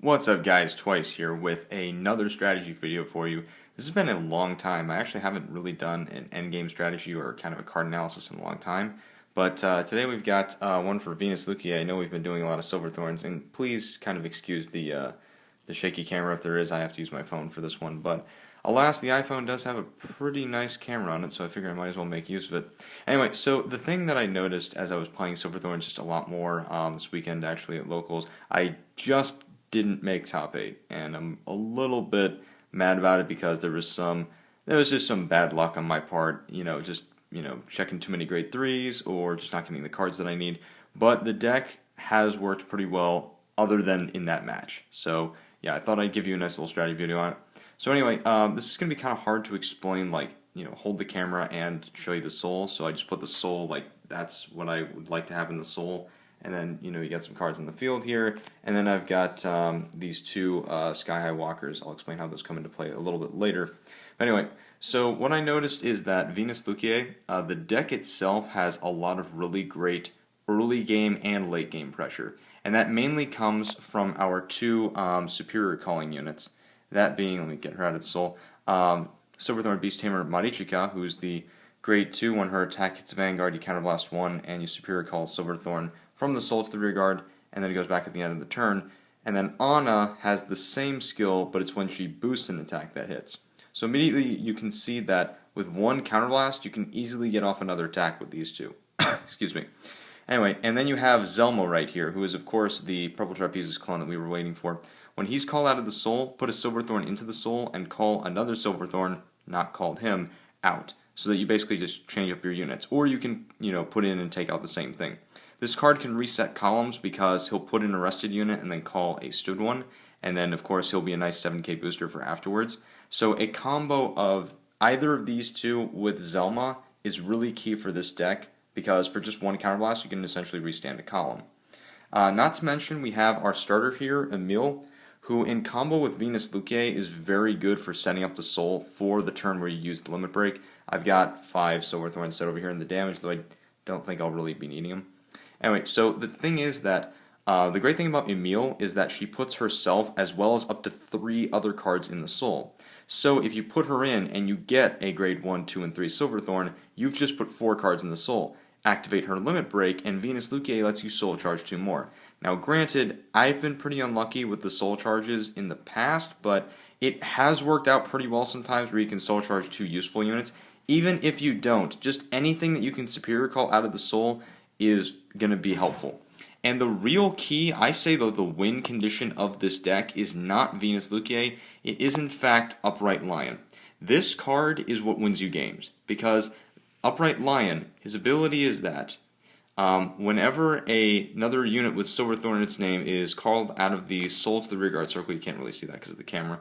What's up guys, Twice here with another strategy video for you. This has been a long time. I actually haven't really done an endgame strategy or kind of a card analysis in a long time. But today we've got one for Venus Luquier. I know we've been doing a lot of Silver Thorns, and please kind of excuse the shaky camera if there is. I have to use my phone for this one. But alas, the iPhone does have a pretty nice camera on it, so I figured I might as well make use of it. Anyway, so the thing that I noticed as I was playing Silver Thorns just a lot more this weekend actually at locals, I just didn't make top 8, and I'm a little bit mad about it because there was just some bad luck on my part, just checking too many grade 3s or just not getting the cards that I need. But the deck has worked pretty well other than in that match. So yeah, I thought I'd give you a nice little strategy video on it. So anyway, this is going to be kind of hard to explain, hold the camera and show you the soul. So I just put the soul, that's what I would like to have in the soul. And then, you got some cards in the field here. And then I've got these two Sky High Walkers. I'll explain how those come into play a little bit later. But anyway, so what I noticed is that Venus Luquier, the deck itself has a lot of really great early game and late game pressure. And that mainly comes from our two superior calling units. That being, let me get her out of the soul, Silverthorn Beast Tamer Marichika, who's the grade 2. When her attack hits Vanguard, you counterblast 1, and you superior call Silverthorn from the soul to the rear guard, and then it goes back at the end of the turn. And then Anna has the same skill, but it's when she boosts an attack that hits. So immediately you can see that with one counterblast, you can easily get off another attack with these two. Excuse me. Anyway, and then you have Zelmo right here, who is of course the Purple Trapezes clone that we were waiting for. When he's called out of the soul, put a Silverthorn into the soul and call another Silverthorn, not called him, out. So that you basically just change up your units. Or you can, put in and take out the same thing. This card can reset columns because he'll put in a rested unit and then call a stood one, and then of course he'll be a nice 7k booster for afterwards. So a combo of either of these two with Zelma is really key for this deck, because for just one counterblast you can essentially restand a column. Not to mention we have our starter here, Emil, who in combo with Venus Luquier is very good for setting up the soul for the turn where you use the limit break. I've got 5 Silverthorns set over here in the damage, though I don't think I'll really be needing them. Anyway, so the thing is that the great thing about Emil is that she puts herself as well as up to 3 other cards in the soul. So if you put her in and you get a grade 1, 2, and 3 Silverthorn, you've just put 4 cards in the soul. Activate her limit break, and Venus Luquier lets you soul charge 2 more. Now granted, I've been pretty unlucky with the soul charges in the past, but it has worked out pretty well sometimes where you can soul charge 2 useful units. Even if you don't, just anything that you can superior call out of the soul is going to be helpful. And the real key, I say though, the win condition of this deck is not Venus Luquier, it is in fact Upright Lion. This card is what wins you games, because Upright Lion, his ability is that whenever another unit with Silverthorn in its name is called out of the soul to the rear guard circle, you can't really see that because of the camera,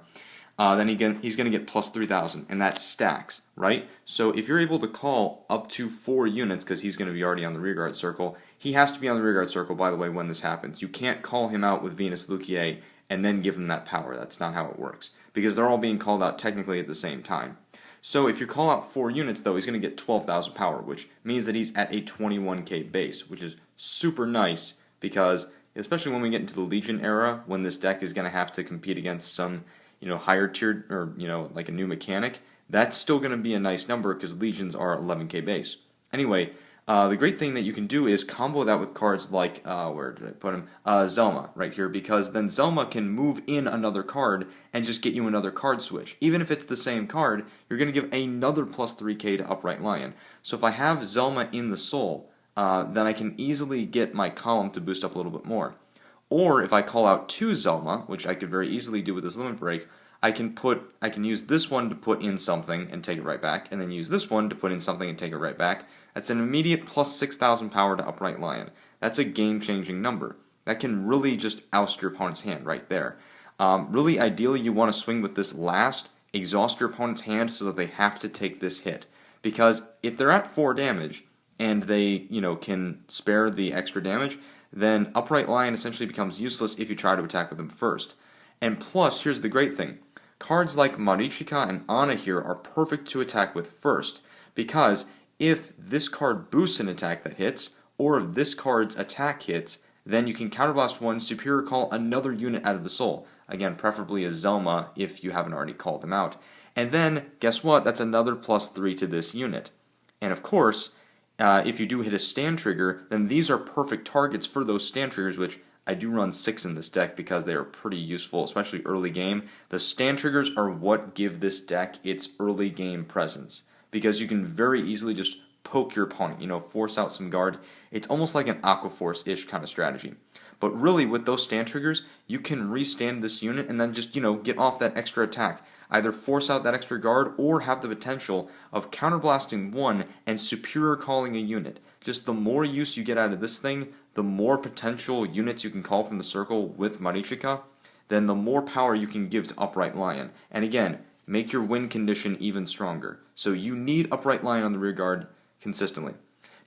then he's going to get plus 3,000, and that stacks, right? So if you're able to call up to 4 units, because he's going to be already on the rear guard circle, he has to be on the rear guard circle, by the way, when this happens. You can't call him out with Venus Luquier and then give him that power. That's not how it works, because they're all being called out technically at the same time. So if you call out 4 units, though, he's going to get 12,000 power, which means that he's at a 21k base, which is super nice, because especially when we get into the Legion era, when this deck is going to have to compete against some higher tiered, or, like a new mechanic, that's still going to be a nice number because Legions are 11k base. Anyway, the great thing that you can do is combo that with cards like, where did I put him? Zelma, right here, because then Zelma can move in another card and just get you another card switch. Even if it's the same card, you're going to give another plus 3k to Upright Lion. So if I have Zelma in the soul, then I can easily get my column to boost up a little bit more. Or if I call out 2 Zelma, which I could very easily do with this limit break, I can use this one to put in something and take it right back, and then use this one to put in something and take it right back. That's an immediate plus 6,000 power to Upright Lion. That's a game-changing number. That can really just oust your opponent's hand right there. Really, ideally, you want to swing with this last, exhaust your opponent's hand so that they have to take this hit. Because if they're at 4 damage, and they, can spare the extra damage, then Upright Lion essentially becomes useless if you try to attack with them first. And plus, here's the great thing. Cards like Marichika and Anna here are perfect to attack with first, because if this card boosts an attack that hits, or if this card's attack hits, then you can counterblast 1, superior call another unit out of the soul. Again, preferably a Zelma if you haven't already called him out. And then, guess what? That's another +3 to this unit. And of course, if you do hit a stand trigger, then these are perfect targets for those stand triggers, which I do run 6 in this deck because they are pretty useful, especially early game. The stand triggers are what give this deck its early game presence, because you can very easily just poke your opponent, force out some guard. It's almost like an Aqua Force-ish kind of strategy. But really, with those stand triggers, you can restand this unit and then just, get off that extra attack. Either force out that extra guard or have the potential of counterblasting one and superior calling a unit. Just the more use you get out of this thing, the more potential units you can call from the circle with Marichika, then the more power you can give to Upright Lion. And again, make your win condition even stronger. So you need Upright Lion on the rear guard consistently.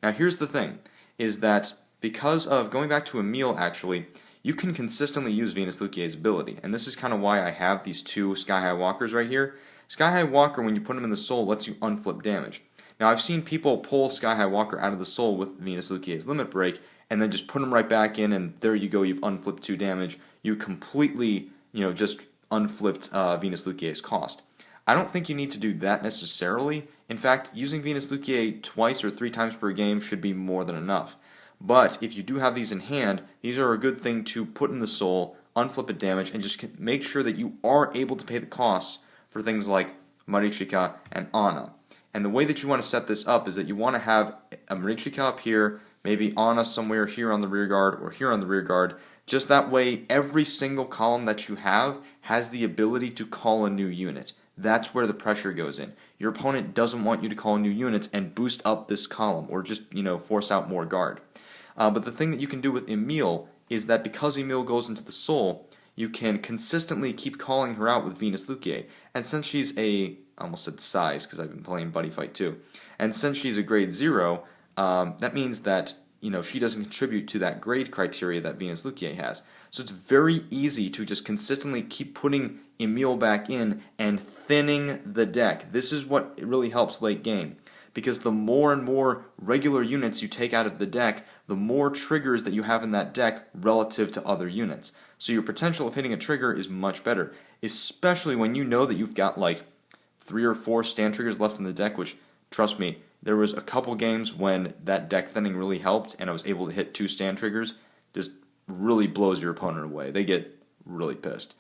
Now here's the thing, is that because of, going back to Emil actually, you can consistently use Venus Luquier's ability, and this is kind of why I have these two Sky High Walkers right here. Sky High Walker, when you put him in the soul, lets you unflip damage. Now I've seen people pull Sky High Walker out of the soul with Venus Luquier's Limit Break, and then just put him right back in, and there you go, you've unflipped 2 damage. You completely, just unflipped Venus Luquier's cost. I don't think you need to do that necessarily. In fact, using Venus Luquier twice or 3 times per game should be more than enough. But if you do have these in hand, these are a good thing to put in the soul, unflip it damage, and just make sure that you are able to pay the costs for things like Marichika and Ana. And the way that you want to set this up is that you want to have a Marichika up here, maybe Ana somewhere here on the rear guard or here on the rear guard. Just that way, every single column that you have has the ability to call a new unit. That's where the pressure goes in. Your opponent doesn't want you to call new units and boost up this column or just, force out more guard. But the thing that you can do with Emil is that because Emil goes into the soul, you can consistently keep calling her out with Venus Luquier. And since she's I almost said size because I've been playing Buddy Fight too. And since she's a grade 0, that means that she doesn't contribute to that grade criteria that Venus Luquier has. So it's very easy to just consistently keep putting Emil back in and thinning the deck. This is what really helps late game, because the more and more regular units you take out of the deck, the more triggers that you have in that deck relative to other units. So your potential of hitting a trigger is much better, especially when you know that you've got like 3 or 4 stand triggers left in the deck, which, trust me, there was a couple games when that deck thinning really helped and I was able to hit 2 stand triggers. Just really blows your opponent away. They get really pissed.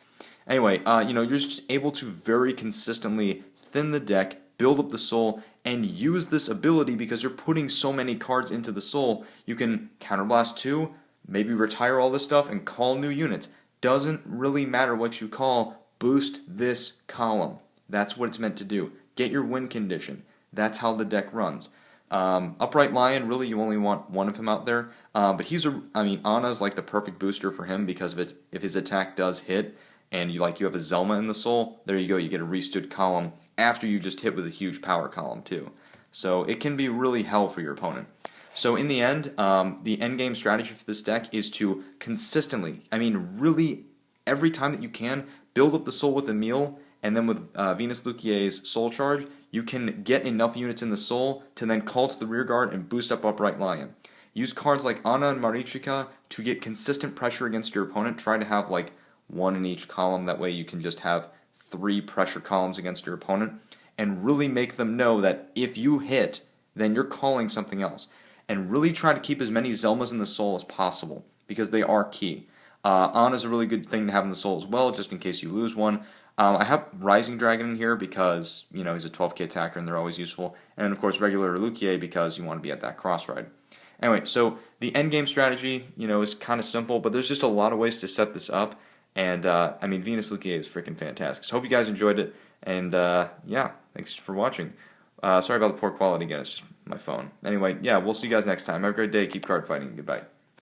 Anyway, you're just able to very consistently thin the deck, build up the soul, and use this ability because you're putting so many cards into the soul. You can counterblast 2, maybe retire all this stuff, and call new units. Doesn't really matter what you call, boost this column. That's what it's meant to do. Get your win condition. That's how the deck runs. Upright Lion, really you only want one of him out there. But Ana's like the perfect booster for him because if his attack does hit and you have a Zelma in the soul, there you go, you get a restood column after you just hit with a huge power column too. So it can be really hell for your opponent. So in the end, the endgame strategy for this deck is to consistently, really every time that you can, build up the soul with Emil, and then with Venus Luquier's soul charge, you can get enough units in the soul to then call to the rear guard and boost up Upright Lion. Use cards like Ana and Marichika to get consistent pressure against your opponent. Try to have like 1 in each column, that way you can just have 3 pressure columns against your opponent, and really make them know that if you hit, then you're calling something else. And really try to keep as many Zelmas in the soul as possible, because they are key. Ana's a really good thing to have in the soul as well, just in case you lose one. I have Rising Dragon in here because, he's a 12k attacker and they're always useful. And of course regular Luquier because you want to be at that cross ride. Anyway, so the endgame strategy, is kind of simple, but there's just a lot of ways to set this up. And, Venus Luquier is freaking fantastic. So hope you guys enjoyed it. And, yeah, thanks for watching. Sorry about the poor quality again, it's just my phone. Anyway, yeah, we'll see you guys next time. Have a great day, keep card fighting, goodbye.